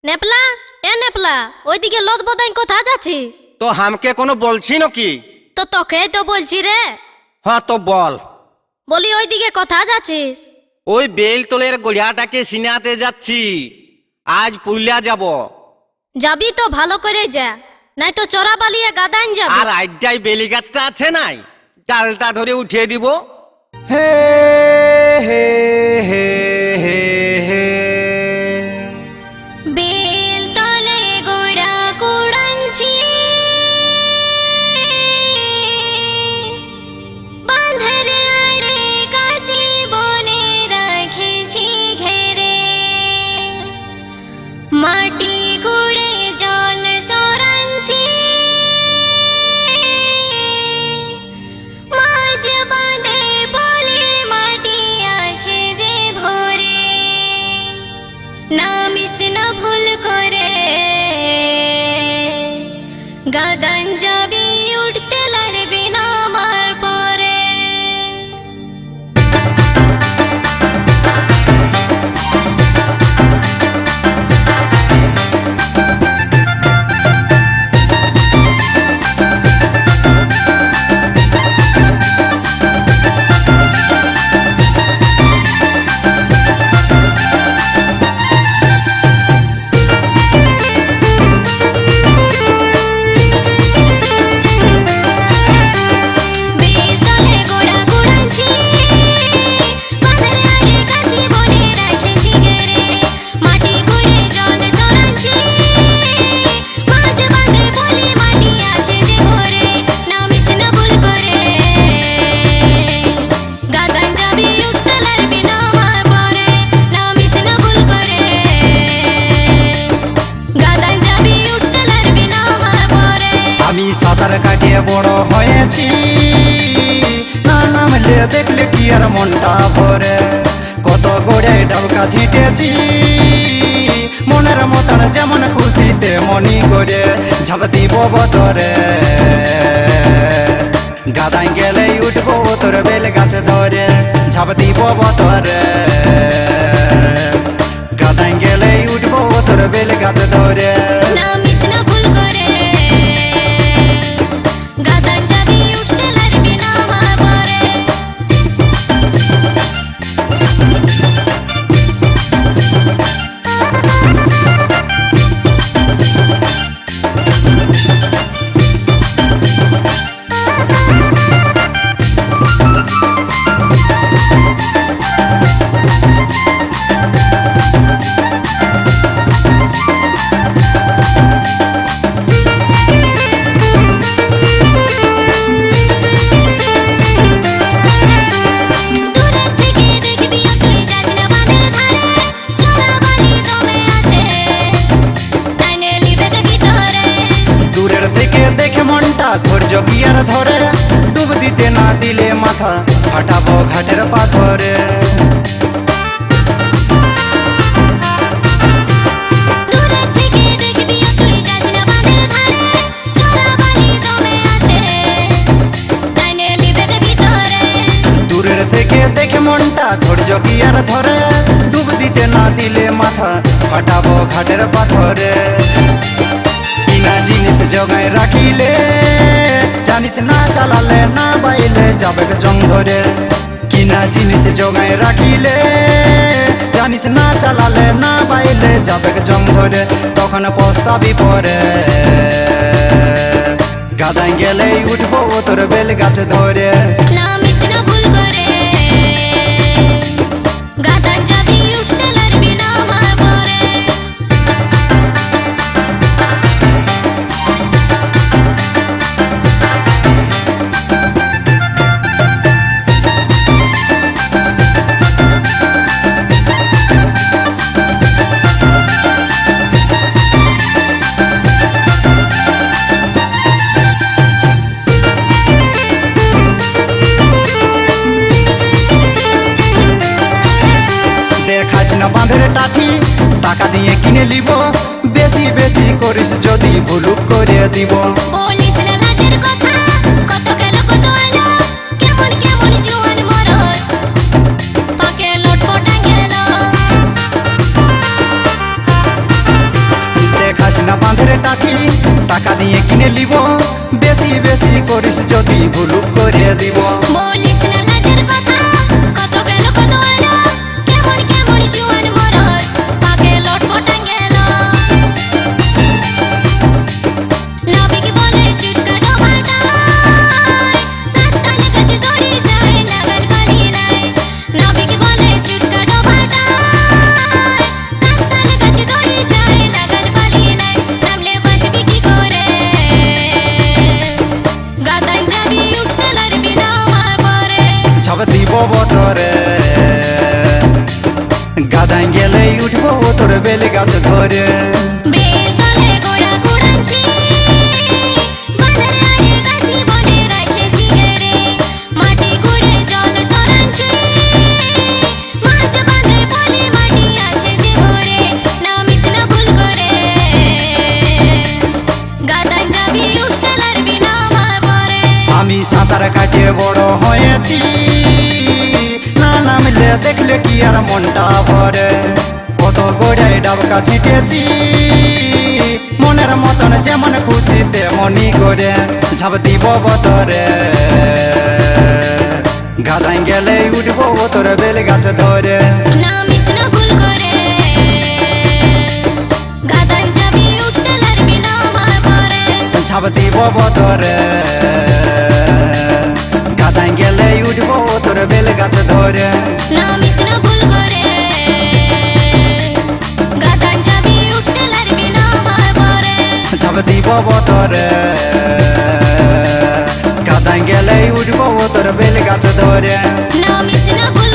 নেপলা নেপলা ওইদিকে লোদ বদাই কোথা যাচ্ছিস? তো হামকে কোনো বলছি নাকি? তো তোকে তো বলছি রে। হ্যাঁ তো বল। বলি ওইদিকে কোথা যাচ্ছিস? ওই বেলতলের গড়িয়াটাকে সিনাতে যাচ্ছি। আজ পুরুলিয়া যাব। যাবি তো ভালো করে যা, নাই তো চোরা বালিয়ে গাদান যাবি। আর আজটাই বেলি গাছটা আছে নাই, ডালটা ধরে উঠিয়ে দিব। হে হে হে হে হে বেলতলে গোড়া কুড়াচ্ছি, বাঁধের আড়ে কাশি বনে রাখেছি ঘেরে, মাটি খুঁড়ে জল সরাচ্ছি, মাঝ বাঁধে বলে মাটি আছে যে ভরে, নামিস না ভুল করে, গাদান যাবি উঠতে লারবি না আমার পরে। বেলতলে গোড়া কুড়াচ্ছি, বাঁধের আড়ে কাশি বনে রাখেছি ঘেরে, মাটি খুঁড়ে জল সরাচ্ছি, মাঝ বাঁধে বলে মাটি আছে যে ভরে, নামিস না ভুল করে, গাদান যাবি উঠতে লারবি না আমার পরে, নামিস না ভুল করে, গাদান যাবি উঠতে লারবি না আমার পরে। আমি সাঁতার কাটিয়ে বড় হয়েছি, না নামলে দেখলে কি আর মনটা ভরে, কত গড়াই ডালকা ছিটেছি, মনের মতন যেমন খুশিতে মনি করে ঝাঁপ দিব বতরে, গাদাই গেলেই উঠবো তোর বেল গাছ ধরে, ঝাঁপ দিব বতরে, গাদাই গেলেই উঠবো তোর বেল গাছ ধরে। নামিস না ভুল করে, গাদান যাবি উঠতে লারবি না আমার পরে। দূরের থেকে দেখবি তুই যাস না বাঁধের ধারে, চোরা বালি জমে আছে টানে লিবে ভিতরে, দূরের থেকে দেখে মনটা ধৈর্য কি আর ধরে, ডুব দিতে না দিলে মাথা ফাটাবো ঘাটের পাথরে। দূরের থেকে দেখবি তুই যাস না বাঁধের ধারে, চোরা বালি জমে আছে টানে লিবে ভিতরে, দূরের থেকে দেখে মনটা ধৈর্য কি আর ধরে, ডুব দিতে না দিলে মাথা ফাটাবো ঘাটের পাথরে। কিনা জিনিস জগায় রাখিলে জানিস না চালালে না বাইলে যাবে জং ধরে, কিনা জিনিস জগায় রাখিলে জানিস না চালালে না বাইলে যাবে জং ধরে, তখন পস্তাবি পরে, গাদাই গেলেই উঠবো তোর বেল গাছ ধরে। নামিস না ভুল করে, গাদান যাবি উঠতে লারবি না আমার পরে। দেখাস না বাঁধের টাকি, টাকা দিয়ে কিনে নিব, বেশি বেশি করিস যদি ভুলুক করে দিব। বলিস না লাজের কথা, কত গেল কত এলো, কেমন কেমন জোয়ান মরদ পাকে লটপটা গেল, জিনিস যদি ভুলুক করে দিব। বলিস না লাজের কথা, কত গেল কত এলো, কেমন কেমন জুয়ান মরদ পাকে লটপটাং গেল। নাবিক বলে চুটকা ডোবাটায়, সাততাল গাছ দড়ি যায় লাগাল বালি নাই। নাবিক বলে চুটকা ডোবাটায়, সাততাল গাছ দড়ি যায় লাগাল বালি নাই। নামলে বাঁচবি কি করে, গাদান যাবি উঠতে লারবি না আমার পরে। ঝাঁপ দিব বতরে, গাদাই গেলে উঠবো তোর বেলে গাছ ধরে। বেল তলে গোড়া কুড়াচ্ছি, বাঁধের আড়ে গাছি বনে রাখেছি ঘেরে। মাটি কুড়ে জল চড়াচ্ছি, মাছ বাঁধে বলি মাটি আছে যে ভরে। নামিস না ভুল করে, গাদান যাবি উঠতে লারবি না আমার পরে। আমি সাঁতার কাটিয়ে বড় হয়েছি, না নামলে দেখলে কি আর মনটা ভরে। কত গোড়ায় ডাবকা ছিটেছি, মনের মতন যেমন খুশি তেমনই করে। ঝাঁপ দিব বতরে, গাদাই গেলে উঠবো তোর বেল গাছ ধরে। নামিস না ভুল করে, গাদান যাবি উঠতে লারবি না আমার পরে। ঝাঁপ দিব বতরে, গাদাই গেলে উঠবো তোর বেল গাছ ধরে। নামিস না ভুল করে, গাদান যাবি উঠতে লারবি না আমার পরে। ঝাঁপ দিব বতরে, গাদাই গেলে উঠবো তোর বেল গাছ ধরে। নামিস না ভুল